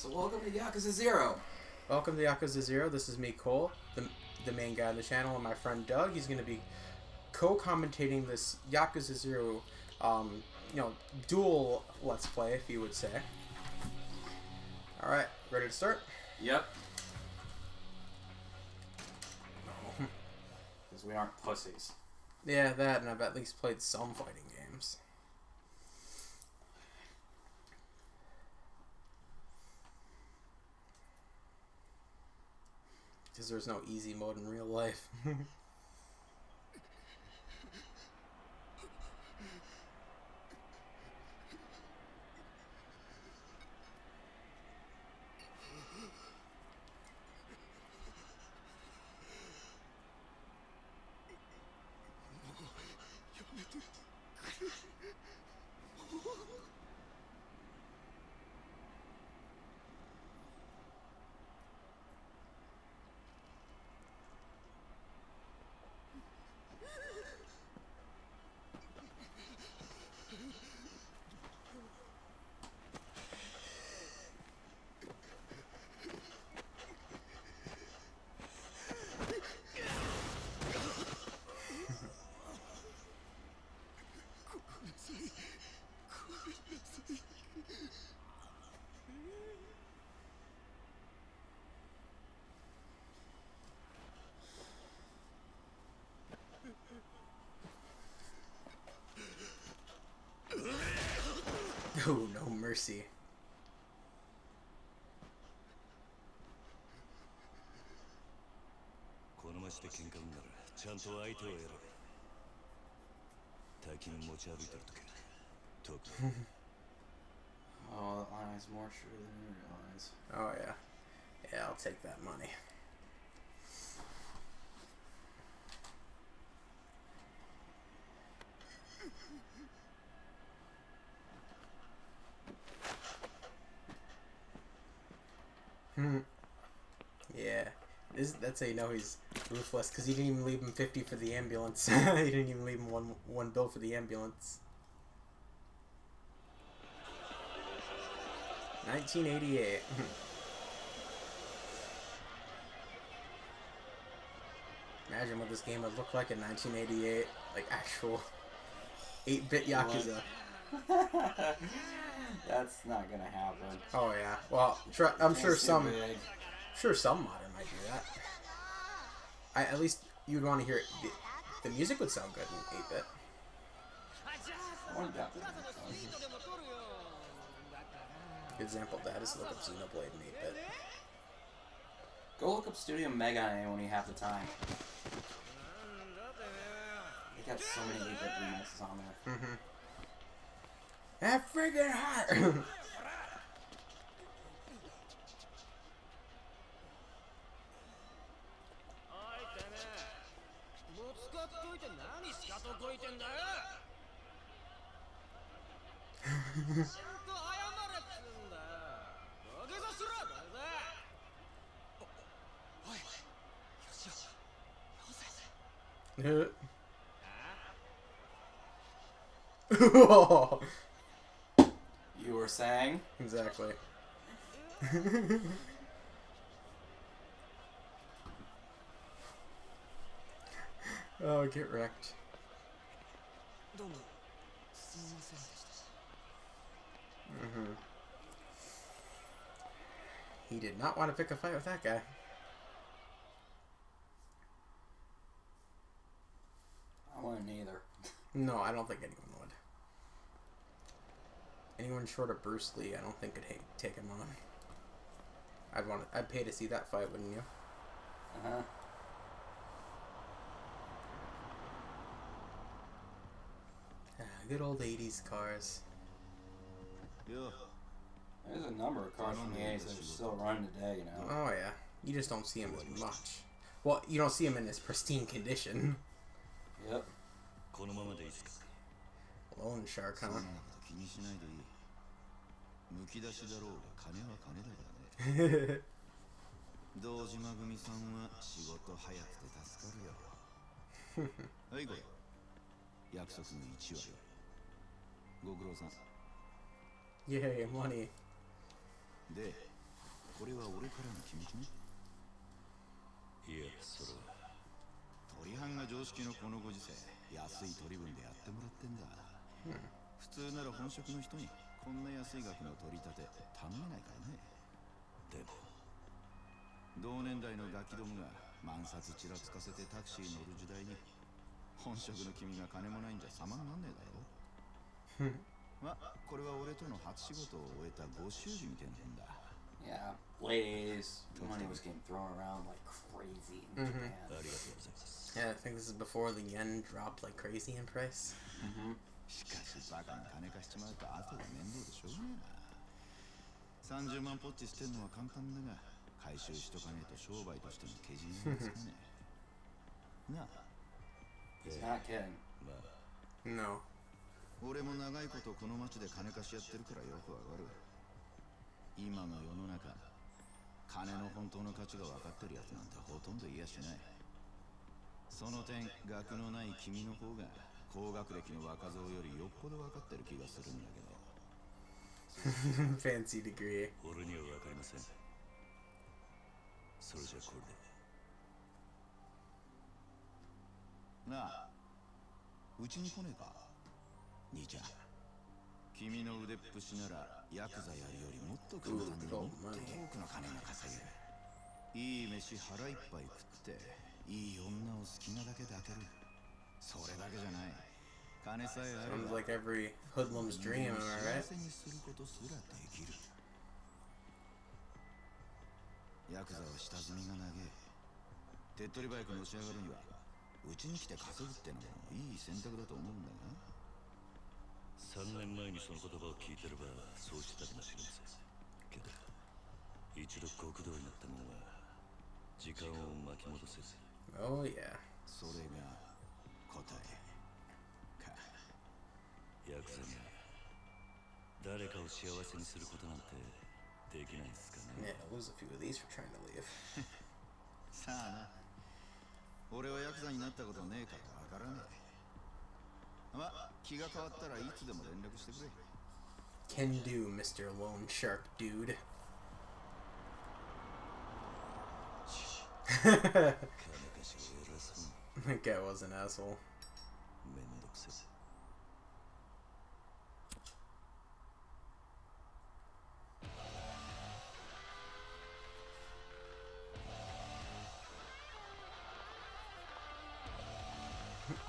So welcome to Yakuza 0. Welcome to Yakuza 0. This is me, Cole, the main guy on the channel, and my friend Doug. He's going to be co-commentating this Yakuza 0, dual Let's Play, if you would say. Alright, ready to start? Yep. Because we aren't pussies. Yeah, that, and I've at least played some fighting games. Because there's no easy mode in real life. Oh, no mercy. Oh, that line is more true than you realize. Oh, yeah. Yeah, I'll take that money. Yeah. That's how you know he's ruthless, because he didn't even leave him 50 for the ambulance. He didn't even leave him one bill for the ambulance. 1988. Imagine what this game would look like in 1988. Like actual 8-bit Yakuza. That's not gonna happen. Oh yeah. Well, I'm sure some modern might do that. At least you'd want to hear it. The music would sound good in 8-bit. Good example of that is look up Xenoblade in 8-bit. Go look up Studio Mega when you have the time. They got so many 8-bit remixes on there. Mm-hmm. That friggin' hot! You were saying? Exactly. Oh, get wrecked. Mm-hmm. He did not want to pick a fight with that guy. I wouldn't either. No, I don't think anyone would. Anyone short of Bruce Lee, I don't think could take him on. I'd pay to see that fight, wouldn't you? Uh-huh. Good old 80s cars. There's a number of cars from the 80s that are still running today, you know. Oh yeah. You just don't see them as much. Well, you don't see them in this pristine condition. Yep. Lone Shark, huh? Yay, money. これは俺からの気持ちね。いや、それは鳥藩が常識のこのご時世、安い取り分でやってもらってんだ。普通なら本職の人にこんな安い額の取り立て頼めないからね。でも同年代のガキどもが万札ちらつかせてタクシー乗る時代に本職の君が金もないんじゃ様になんねえだろ。ま、これは俺との初仕事を終えたご祝儀みたいなもんだ。Yeah, ladies, money was getting thrown around like crazy in Japan. Yeah, I think this is before the yen dropped like crazy in price. しかしバカに金貸しちまうと後で面倒でしょうがねえな。30万ポッチ捨てるのは簡単だが、回収しとかねえと商売としてのけじめがつかねえ。なあ。He's not kidding. No. 俺も長いことこの町で金貸しやってるからよくわかる。今の世の中、金の本当の価値が分かってるやつなんてほとんどいやしない。その点、学のない君の方が高学歴の若造よりよっぽど分かってる気がするんだけど。Fancy degree. 俺には分かりません。それじゃこれで。なあ、うちに来ねえか、兄ちゃん。君の腕っぷしならヤクザやるよりもっと簡単にもっと多くの金が稼げる。いい飯腹いっぱい食っていい女を好きなだけ抱ける。それだけじゃない。金さえあれば Sounds like every hoodlum's dream, am I right? 幸せにすることすらできる。ヤクザは下積みが長え。手っ取り早くのし上がるにはうちに来て稼ぐってのもいい選択だと思うんだが。3年前にその言葉を聞いてればそうしてたかもしれませんけど、一度極道になったもんは時間を巻き戻せず。 Oh yeah. それが答えか。ヤクザが誰かを幸せにすることなんてできないんすかね。 Yeah, lose a few of these for trying to leave. さあな、俺はヤクザになったことねえからわからねえ。ま、気が変わったらいつでも連絡してくれ。 Can do, Mr. Loan Shark Dude. That guy was an asshole. めんどくせえ。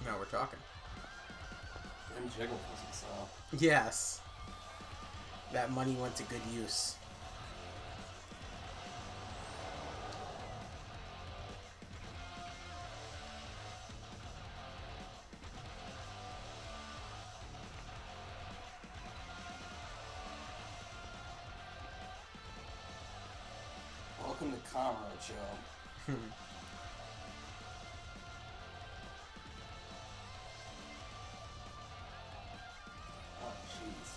Now we're talking. Them jiggle physics, though. Yes. That money went to good use. Welcome to Comrade Show. Oh, jeez.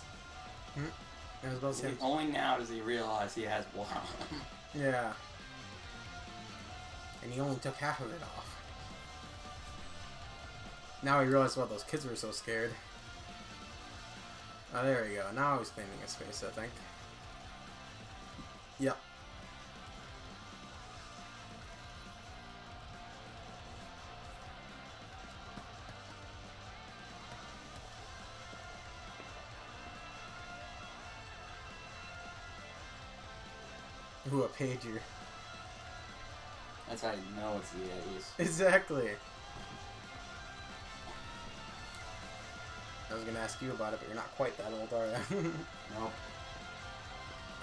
It was about to say, Only now does he realize he has blood on him. yeah. And he only took half of it off. Now he realized why those kids were so scared. Oh, there we go. Now he's cleaning his face, I think. Yep. Ooh, a pager. That's how you know it's the 80s. Exactly. I was gonna ask you about it, but you're not quite that old, are you? Nope.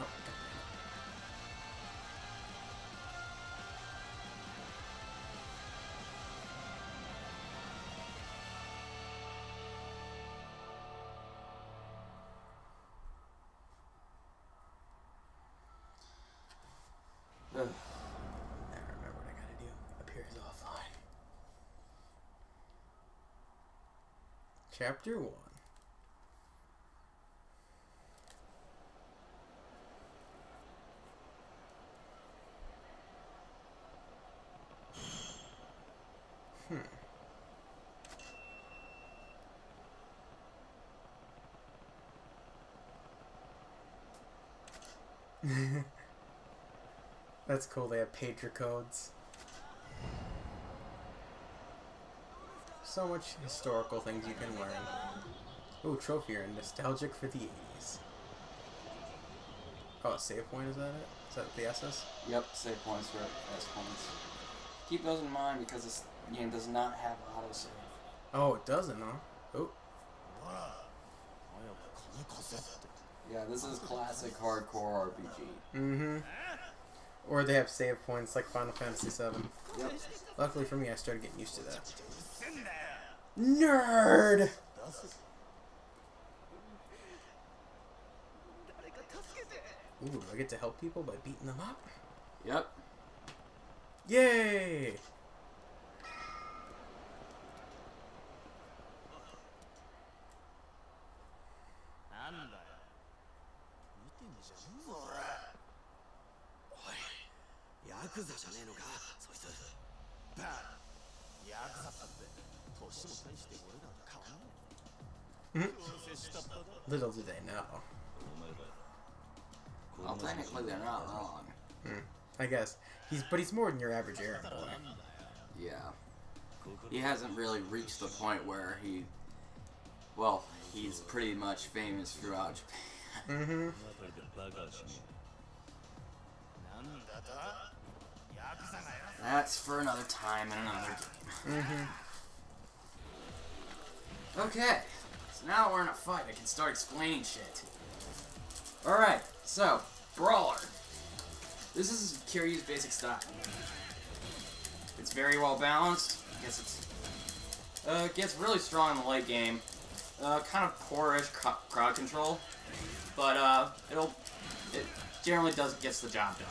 Oh, Ugh. I remember what I gotta do. Appears offline. Chapter 1. That's cool. They have pager codes. So much historical things you can learn. Ooh, trophy here. Nostalgic for the 80s. Oh, a save point, is that it? Is that the SS? Yep, save points for S points. Keep those in mind because this game does not have autosave. Oh, it doesn't, huh? Oh. Yeah, this is classic hardcore RPG. Mm-hmm. Or they have save points like Final Fantasy VII. Yep. Luckily for me, I started getting used to that. Nerd! Ooh, do I get to help people by beating them up? Yep. Yay! Yakuza じゃねえのかそいつヤクザって年も大して俺らと変わんねえ Little do they know. Well, technically they're not wrong. I guess. He's more than your average errand boy. Yeah. He hasn't really reached the point where well, he's pretty much famous throughout Japan. Mm-hmm. That's for another time and another game. Mm-hmm. Okay, so now we're in a fight. I can start explaining shit. Alright, so, Brawler. This is Kiryu's basic style. It's very well balanced. I guess it's gets really strong in the late game. Kind of poorish crowd control, but it generally gets the job done.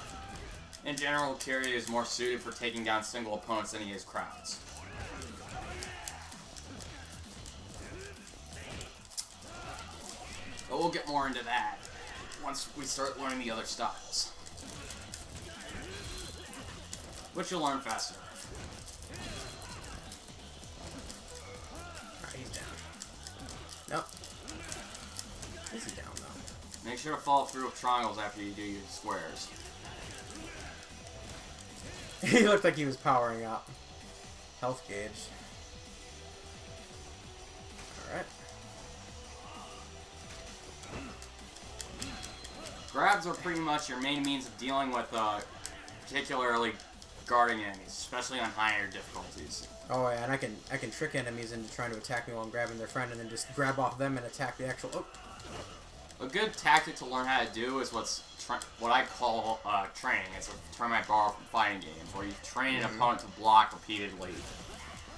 In general, Kiryu is more suited for taking down single opponents than he is crowds. But we'll get more into that once we start learning the other styles, which you'll learn faster. Alright, he's down. Nope. Is he down, though? Make sure to follow through with triangles after you do your squares. He looked like he was powering up. Health gauge. Alright. Grabs are pretty much your main means of dealing with particularly guarding enemies, especially on higher difficulties. Oh yeah, and I can trick enemies into trying to attack me while I'm grabbing their friend, and then just grab off them and attack the actual. Oh. A good tactic to learn how to do is what I call training. It's a term I borrow from fighting games, where you train an opponent to block repeatedly,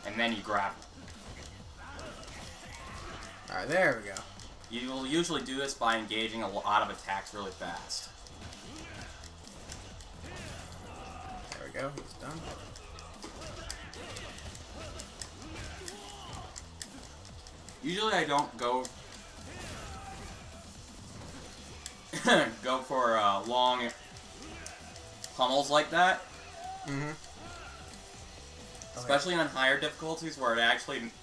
and then you grab them. Alright, there we go. You will usually do this by engaging a lot of attacks really fast. There we go, he's done. Usually I don't go for long pummels like that. Mm-hmm. Especially on higher difficulties where it actually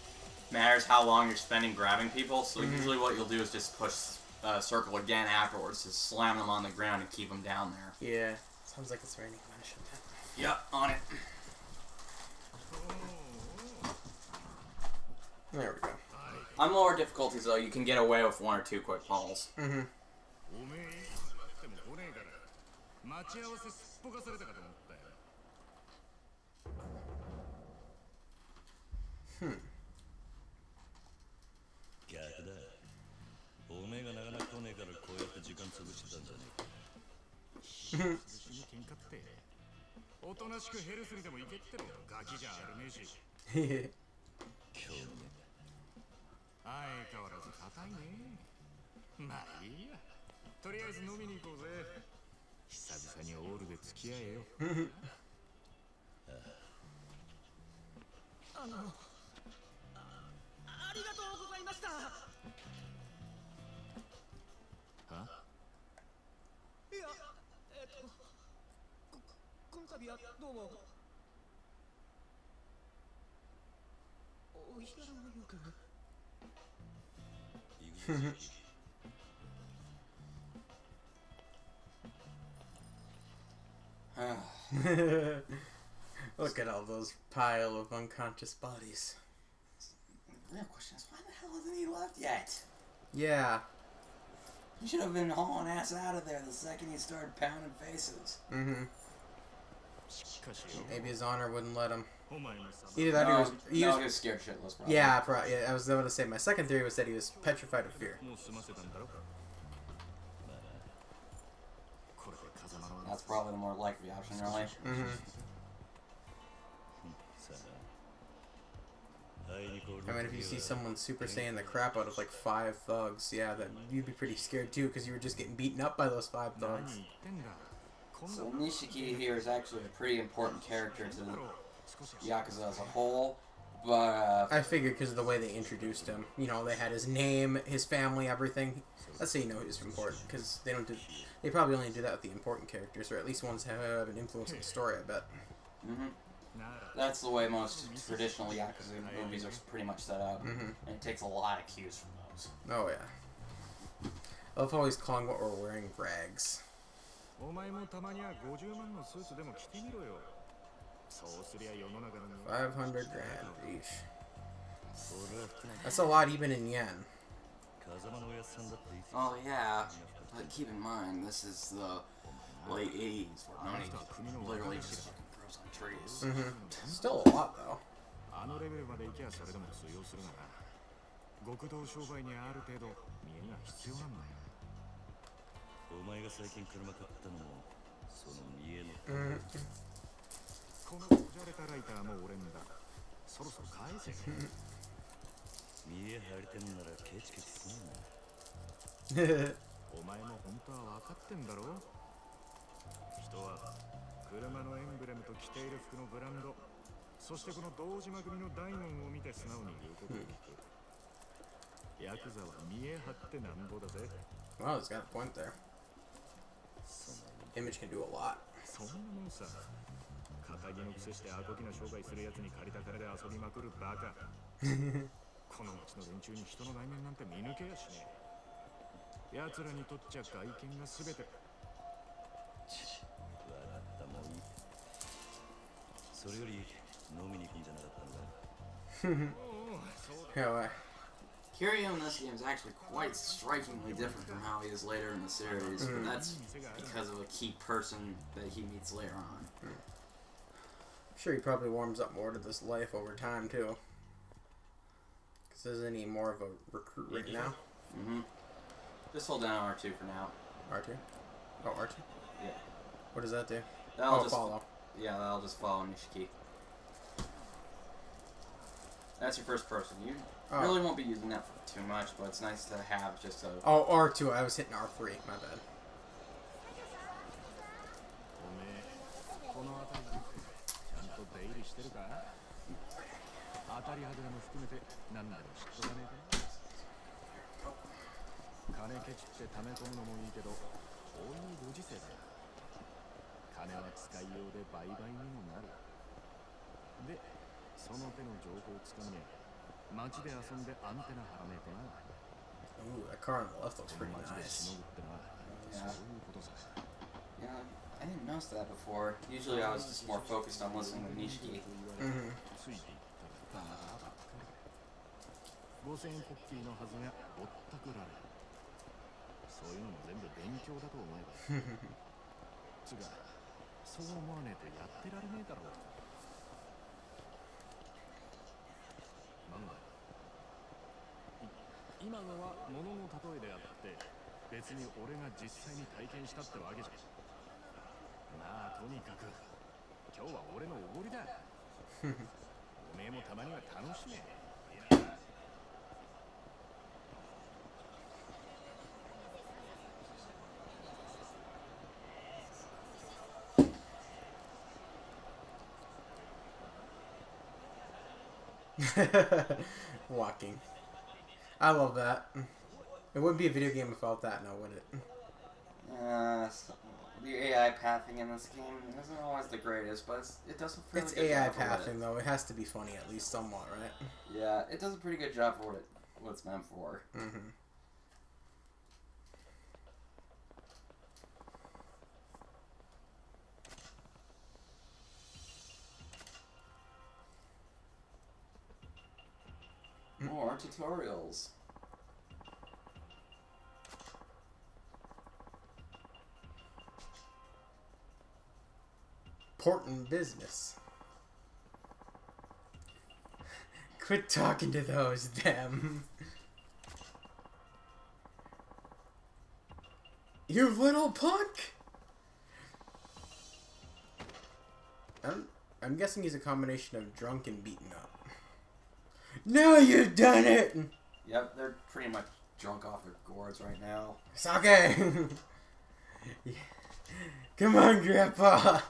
matters how long you're spending grabbing people. So usually what you'll do is just push circle again afterwards to slam them on the ground and keep them down there. Yeah, sounds like it's raining. I should have. Yep, on it. There we go. On lower difficulties though, you can get away with one or two quick pummels. Mm-hmm. Hmm. 相変わらず硬いね。まあいいや。とりあえず飲みに行こうぜ。久々にオールで付き合えよ。ありがとうございました。はいや、この度はどうも。お日柄もよく。Look at all those pile of unconscious bodies. The real question is, why the hell hasn't he left yet? Yeah. He should have been hauling ass out of there the second he started pounding faces. Mm-hmm. Maybe his honor wouldn't let him. Either that No, or he was scared shitless, probably. yeah, I was going to say, my second theory was that he was petrified of fear. That's probably the more likely option, really. Mm-hmm. I mean, if you see someone Super Saiyan the crap out of like 5 thugs, yeah, then you'd be pretty scared too, because you were just getting beaten up by those 5 thugs. So Nishiki here is actually a pretty important character to the Yakuza as a whole, but I figured because of the way they introduced him. You know, they had his name, his family, everything. That's how you know he's important, because they don't do. They probably only do that with the important characters, or at least ones that have an influence in the story, I bet. Mm-hmm. That's the way most traditional Yakuza movies are pretty much set up, Mm-hmm. and it takes a lot of cues from those. Oh yeah. I love always calling what we're wearing rags. 500 grand each. That's a lot even in yen. Oh yeah, but keep in mind this is the late '80s where money literally just fucking grows on trees. Mm-hmm. Still a lot though. あのレベルまで行きゃそれでも通用するがな。極道商売にある程度見栄が必要なんだよ。お前が最近車買ったのもその見栄の。このこじゃれたライターも俺んだ。そろそろ返せ。見栄張りてんならケチケチすんな。お前も本当は分かってんだろ。人は車のエンブレムと着ている服のブランド。そしてこの堂島組の大門を見て素直に言うことを聞く。ヤクザは見栄張ってなんぼだぜ。Wow, he's got a point there. Image can do a lot. そんなもんさ。肩着の癖してアコギな商売するやつに借りた金で遊びまくるバカ。この町の連中に人の内面なんて見抜けやしねえ。奴らにとっちゃ外見が全て。笑ったもんいい。それより飲みに行くんじゃなかったんだ。Yeah, Kiryu in this game is actually quite strikingly different from how he is later in the series, but that's because of a key person that he meets later on. I'm sure he probably warms up more to this life over time too. Because isn't he more of a recruit right now? Mm-hmm. Just hold down R2 for now. R2? Oh, R2? Yeah. What does that do? That'll just follow. Yeah, that'll just follow Nishiki. That's your first person. You really won't be using that for too much, but it's nice to have just a... Oh, R2. I was hitting R3. My bad. その手の情報をつかみ街で遊んでアンテナ張らねえとな。 Ooh, that car on the left looks pretty nice. Yeah. Yeah, I didn't notice that before. Usually I was just more focused on listening to Nishiki. Mm-hmm. 5000円ポッキーのはずがぼったくられ。そういうのも全部勉強だと思えば。つが、そう思わねえとやってられねえだろう。なんだ。今のは物の例えであって、別に俺が実際に体験したってわけじゃ。まあとにかく今日は俺のおごりだ。おめえもたまには楽しめ。Walking. I love that. It wouldn't be a video game without that, now would it? The AI pathing in this game isn't always the greatest, but it does a pretty good AI job of pathing, though. It has to be funny at least somewhat, right? Yeah, it does a pretty good job for what it's meant for. Mm-hmm. more tutorials. Important business. Quit talking to those, them. You little punk! I'm guessing he's a combination of drunk and beaten up. No, you've done it! Yep, they're pretty much drunk off their gourds right now. Sake! Yeah. Come on, Grandpa!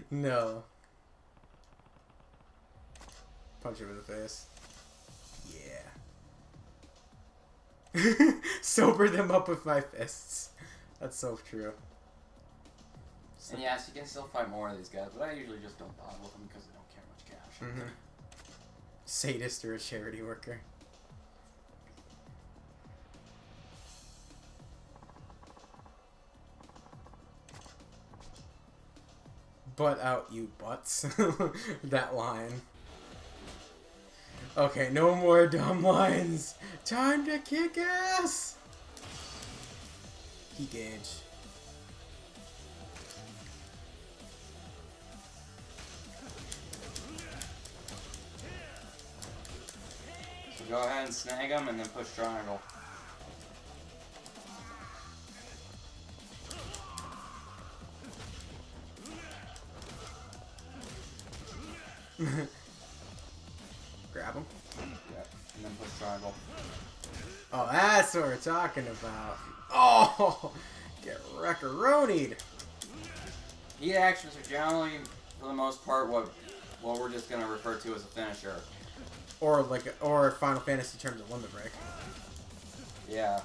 No. Punch him in the face. Yeah. Sober them up with my fists. That's so true. And yes, you can still fight more of these guys, but I usually just don't bother with them because they don't care much cash. Mm-hmm. Sadist or a charity worker. Butt out, you butts. That line. Okay, no more dumb lines. Time to kick ass! Heat gauge. So go ahead and snag them and then push triangle. Grab him. Yep, and then push triangle. Oh, that's what we're talking about. Oh! Get wreck-a-ronied. Heat actions are generally, for the most part, what we're just going to refer to as a finisher. Or Final Fantasy terms of limit break. Yeah.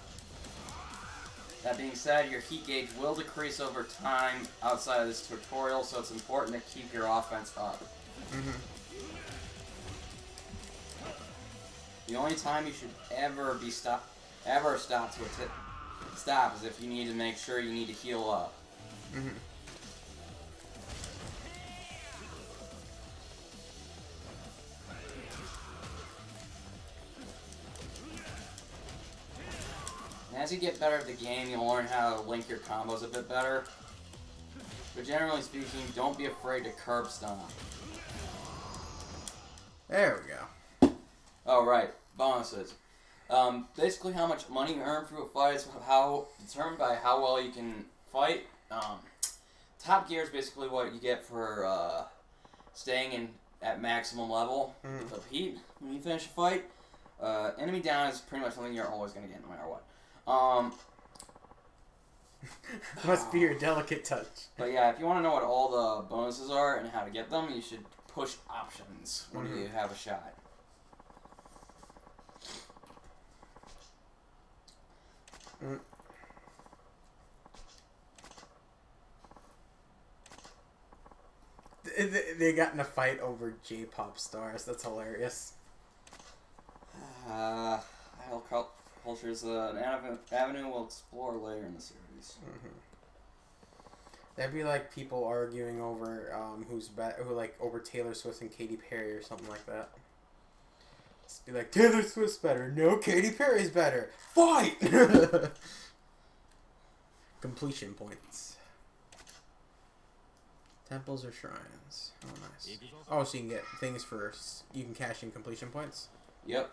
That being said, your heat gauge will decrease over time outside of this tutorial, so it's important to keep your offense up. Mm-hmm. The only time you should ever stop is if you need to make sure you need to heal up. Mm-hmm. And as you get better at the game, you'll learn how to link your combos a bit better. But generally speaking, don't be afraid to curb stomp. There we go. Oh, right. Bonuses. Basically, how much money you earn through a fight is determined by how well you can fight. Top gear is basically what you get for staying at maximum level of heat when you finish a fight. Enemy down is pretty much something you're always going to get no matter what. Must be your delicate touch. But yeah, if you want to know what all the bonuses are and how to get them, you should push options when you have a shot. They got in a fight over J-pop stars. That's hilarious. Idol culture is an avenue we'll explore later in the series. That'd be like people arguing over over Taylor Swift and Katy Perry or something like that. Just be like, Taylor Swift's better. No, Katy Perry's better. Fight! Completion points. Temples or shrines. Oh, nice. Oh, so you can get things first. You can cash in completion points? Yep.